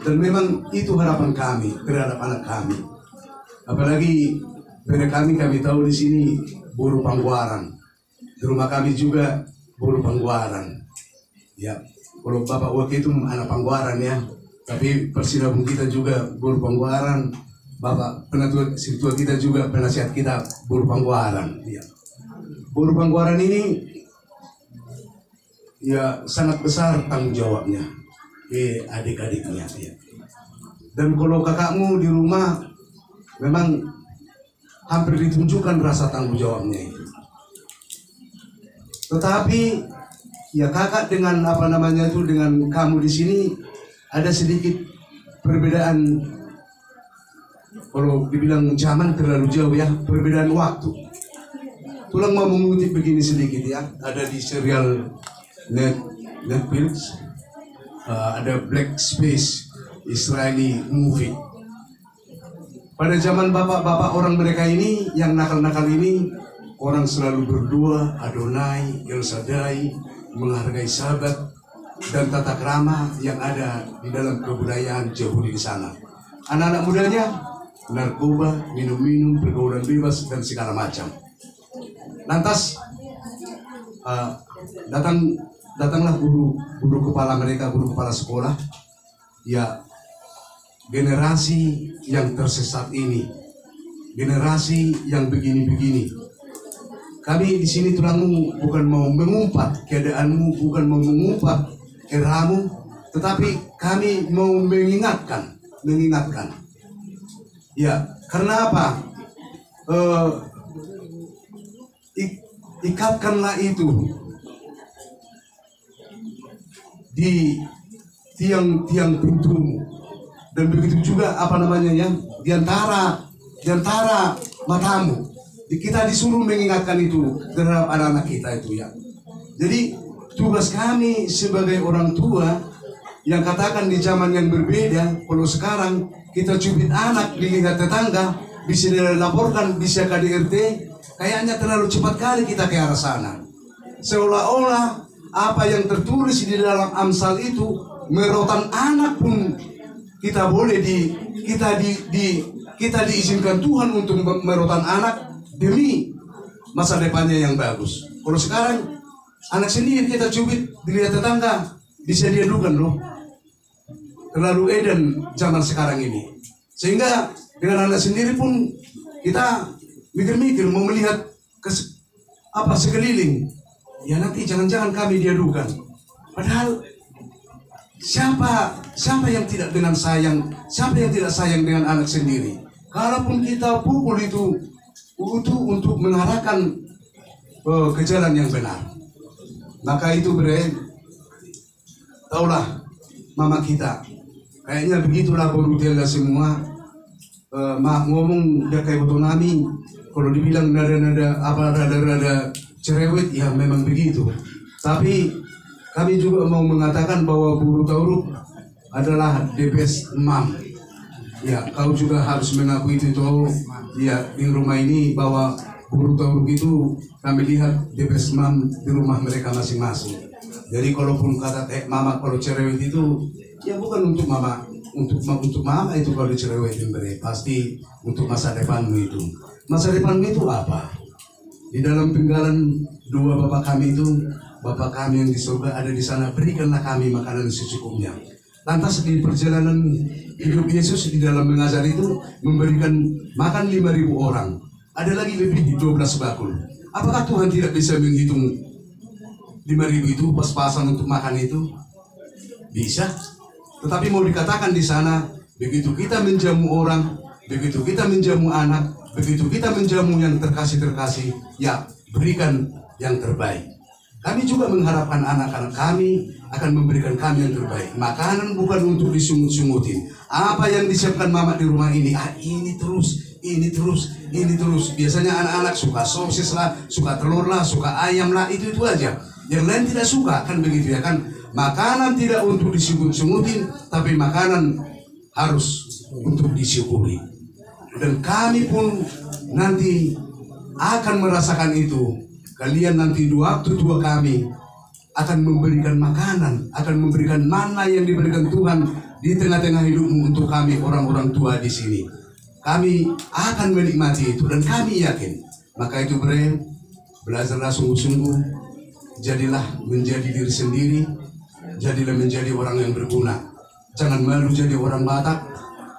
Dan memang itu harapan kami terhadap anak kami. Apalagi pada kami tahu di sini buruh Pangguaran. Di rumah kami juga buruh Pangguaran. Ya, kalau Bapak Wakil itu anak Pangguaran ya. Tapi persinabung kita juga buruh Pangguaran. Bapak penasihat kita juga penasihat kita buruh Pangguaran. Ya. Buruh Pangguaran ini ya sangat besar tanggung jawabnya ke adik-adiknya. Ya. Dan kalau kakakmu di rumah memang hampir ditunjukkan rasa tanggung jawabnya itu. Tetapi ya kakak dengan dengan kamu di sini ada sedikit perbedaan. Kalau dibilang zaman terlalu jauh ya, perbedaan waktu. Tulang mau mengutip begini sedikit ya. Ada di serial Netflix, ada Black Space Israeli movie. Pada zaman bapak-bapak orang mereka ini, yang nakal-nakal ini, orang selalu berdoa, Adonai, El Shaddai, menghargai sahabat, dan tata krama yang ada di dalam kebudayaan Yahudi di sana. Anak-anak mudanya, narkoba, minum-minum, pergaulan bebas, dan segala macam. Lantas, datanglah guru kepala mereka, guru kepala sekolah, ya generasi yang tersesat ini, generasi yang begini-begini. kami di sini tulangmu bukan mau mengumpat keadaanmu, bukan mau mengumpat eramu, tetapi kami mau mengingatkan. Ya, karena apa? Ikatkanlah itu di tiang-tiang pintumu, dan begitu juga di antara matamu. Kita disuruh mengingatkan itu terhadap anak-anak kita itu ya. Jadi tugas kami sebagai orang tua yang katakan di zaman yang berbeda, kalau sekarang kita cubit anak dilihat tetangga, bisa dilaporkan, bisa KDRT, kayaknya terlalu cepat kali kita ke arah sana. Seolah-olah apa yang tertulis di dalam Amsal itu, merotan anak pun kita boleh kita diizinkan Tuhan untuk merotan anak demi masa depannya yang bagus. Kalau sekarang anak sendiri kita cubit dilihat tetangga, bisa diadukan loh. Terlalu edan zaman sekarang ini. Sehingga dengan anak sendiri pun kita mikir-mikir mau melihat sekeliling. Ya nanti jangan-jangan kami diadukan. Padahal siapa yang tidak dengan sayang, siapa yang tidak sayang dengan anak sendiri? Kalaupun kita pukul itu untuk mengarahkan ke jalan yang benar, maka itu taulah mama kita. Kayaknya begitulah Borutella semua. Ngomong udah kayak otonomi. Kalau dibilang rada cerewet, ya memang begitu. Tapi kami juga mau mengatakan bahwa Buru Tauruk adalah DPS Mam. Ya, kau juga harus mengakui itu ya di rumah ini bahwa Buru Tauruk itu kami lihat DPS Mam di rumah mereka masing-masing. Jadi kalaupun kata mama kalau cerewet itu ya bukan untuk mama, untuk mama itu kalau dicerewetin pasti untuk masa depanmu itu. Masa depanmu itu apa? Di dalam penggalan dua Bapak kami itu, Bapak kami yang di surga ada di sana, berikanlah kami makanan secukupnya. Lantas di perjalanan hidup Yesus di dalam mengajar itu memberikan makan 5.000 orang. Ada lagi lebih 12 bakul. Apakah Tuhan tidak bisa menghitung 5.000 itu pas-pasan untuk makan itu? Bisa. Tetapi mau dikatakan di sana, begitu kita menjamu orang, begitu kita menjamu anak, begitu kita menjamu yang terkasih-terkasih, ya berikan yang terbaik. Kami juga mengharapkan anak-anak kami akan memberikan kami yang terbaik. Makanan bukan untuk disungut-sungutin. Apa yang disiapkan mama di rumah ini, ini terus. Biasanya anak-anak suka sosis lah, suka telur lah, suka ayam lah, itu aja. Yang lain tidak suka, kan begitu ya kan. Makanan tidak untuk disungut-sungutin, tapi makanan harus untuk disyukuri. Dan kami pun nanti akan merasakan itu. Kalian nanti di waktu tua kami akan memberikan makanan, akan memberikan mana yang diberikan Tuhan di tengah-tengah hidupmu untuk kami orang-orang tua di sini. Kami akan menikmati itu dan kami yakin. Maka itu belajarlah sungguh-sungguh, jadilah menjadi diri sendiri, jadilah menjadi orang yang berguna. Jangan malu jadi orang Batak.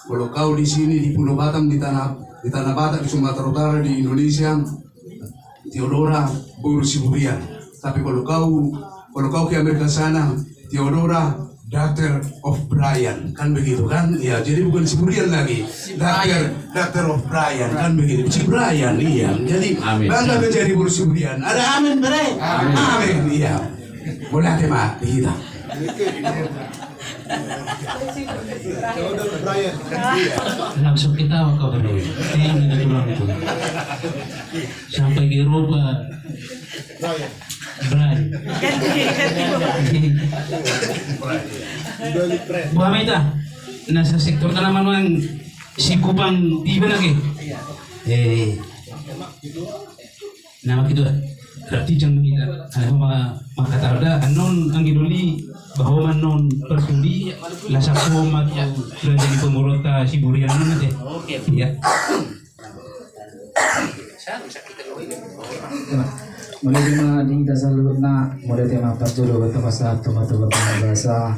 Kalau kau di sini di Pulau Batam, di tanah Batak, di Sumatera Utara, di Indonesia, Theodora Buru Siburian. Tapi kalau kau ke Amerika sana, Theodora Dr. of Brian, kan begitu kan? Ya, jadi bukan Siburian lagi, Dr. of Brian, kan begitu. Si Brian, iya. Jadi bangga menjadi Buru Siburian. Ada amin, bre? Amin, iya. Boleh tema kita. Langsung kita ke berdua. Ini pulang itu. Sampai di Eropa. Brian. Bu Amita, nasa sektor tanaman si Kupang di mana ke? Nama kita berarti jangan kita. Ano makataruda anon ang giduli bahwa manon persuli lasako mat jadi pemurota Siburian nanti. Ya. Menerima di dasar luna, mulai tema perjuru bertemasa tomat-tomat bahasa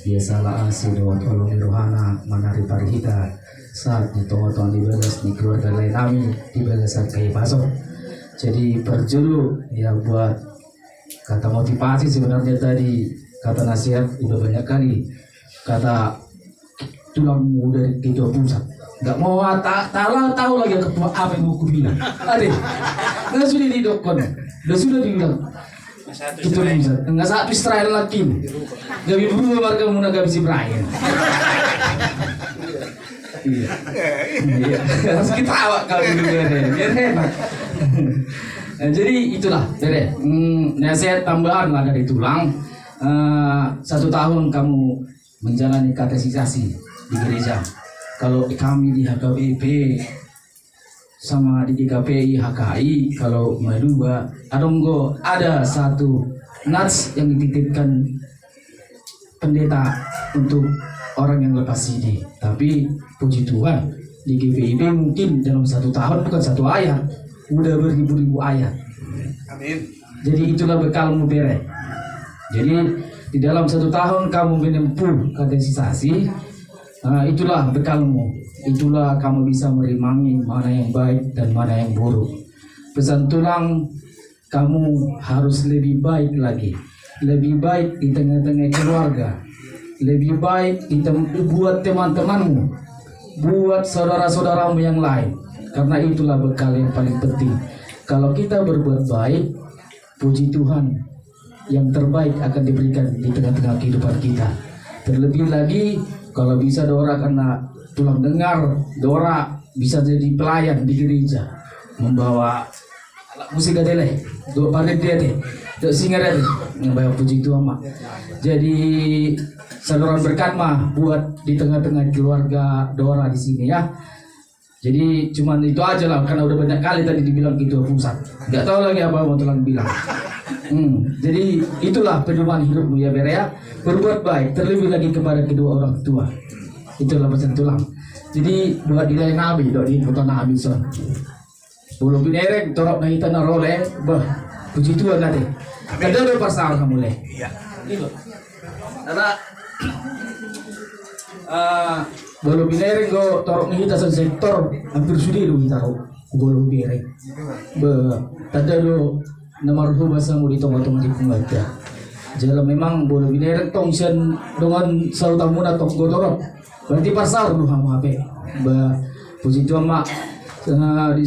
biasalah asido kalau di rohana manari parihita saat di tomat di belas di keluarga lain kami di belas saat kayak pasok Jadi berjulu ya buat kata motivasi sebenarnya tadi, kata nasihat udah banyak kali, kata tulang dari ketua pusat nggak mau tahu lagi apa yang mau kubilang. Ade nggak sudah didokon, sudah dibilang itu bisa nggak satu Israel lagi nggak bisa berubah warga muna nggak bisa Brian. Iya harus kita awak kalau dulu biar hebat. Nah, jadi itulah Dede, nasihat tambahan lah dari tulang. 1 tahun kamu menjalani katesisasi di gereja. Kalau kami di HKBP sama di GKPI HKI, kalau Madura Adonggo ada satu nats yang dititipkan pendeta untuk orang yang lepas CD. Tapi puji Tuhan di GPIB mungkin dalam 1 tahun bukan 1 ayat, udah beribu-ribu ayat. Amin. Jadi itulah bekalmu Bere. Jadi di dalam 1 tahun kamu menempuh katesisasi, itulah bekalmu. Itulah kamu bisa merimangi mana yang baik dan mana yang buruk. Pesan tulang, kamu harus lebih baik lagi. Lebih baik di tengah-tengah keluarga. Lebih baik buat teman-temanmu, buat saudara-saudaramu yang lain. Karena itulah bekal yang paling penting. Kalau kita berbuat baik, puji Tuhan, yang terbaik akan diberikan di tengah-tengah kehidupan kita. Terlebih lagi kalau bisa Dora karena tulang dengar, Dora bisa jadi pelayan di gereja, membawa alat musik adele, do paling dia deh, do singer deh, membawa puji Tuhan mak. Jadi saluran berkat mah buat di tengah-tengah keluarga Dora di sini ya. Jadi cuman itu aja lah, karena udah banyak kali tadi dibilang ketua pusat. Nggak tahu lagi apa mau tulang bilang. Jadi itulah pedoman hidupmu ya Bere ya. Berbuat baik, terlebih lagi kepada kedua orang tua. Itulah pesan tulang. Jadi buat diri nabi, dok di kota nabi son. Bulu binerek torok na hita na role, bah puji Tuhan nanti. Kada do pasal kamu le. Iya. Gitu. Karena bulu binerek go torok na hita sa sektor hampir sudah do hita ro. Bulu binerek. Bah tada do namarhu bahasa mu di tong-tong di pembaca. Jala memang bulu binerek tong sian dengan sautamuna tong godorok. Berarti pasar lu kamu apa? Bah puji Tuhan mak di